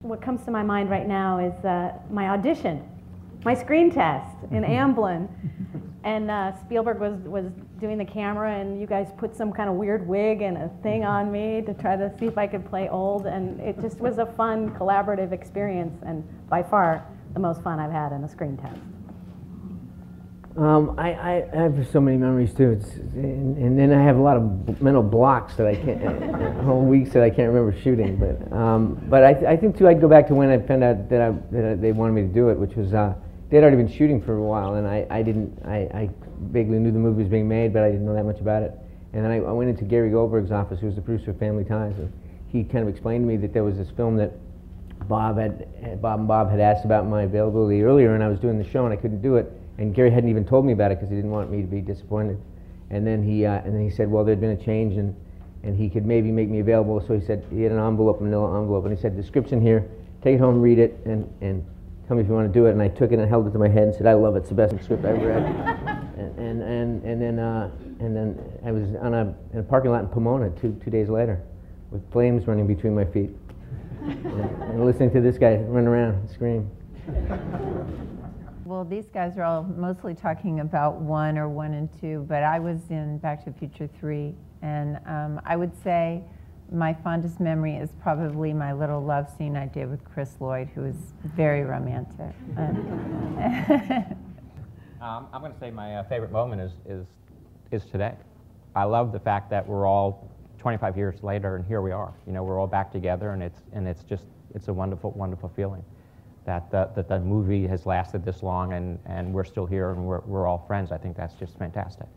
What comes to my mind right now is my audition, my screen test in Amblin. And Spielberg was doing the camera, and you guys put some kind of weird wig and a thing on me to try to see if I could play old. And it just was a fun, collaborative experience, and by far the most fun I've had in a screen test. I have so many memories too, and then I have a lot of mental blocks that I can't, whole weeks that I can't remember shooting. But I think too I'd go back to when I found out that they wanted me to do it, which was they'd already been shooting for a while, and I vaguely knew the movie was being made, but I didn't know that much about it. And then I went into Gary Goldberg's office, who was the producer of Family Ties, and he kind of explained to me that there was this film that Bob and Bob had asked about my availability earlier, and I was doing the show and I couldn't do it. And Gary hadn't even told me about it because he didn't want me to be disappointed. And then he said, well, there'd been a change, and he could maybe make me available. So he said he had an envelope, a manila envelope, and he said, description here, take it home, read it, and tell me if you want to do it. And I took it and held it to my head and said, I love it. It's the best script I ever read. and then I was in a parking lot in Pomona two days later, with flames running between my feet, and listening to this guy run around and scream. Well, these guys are all mostly talking about 1 or 1 and 2, but I was in Back to the Future 3, and I would say my fondest memory is probably my little love scene I did with Chris Lloyd, who is very romantic. I'm going to say my favorite moment is today. I love the fact that we're all 25 years later, and here we are. You know, we're all back together, and it's a wonderful, wonderful feeling that the movie has lasted this long, and we're still here, and we're all friends. I think that's just fantastic.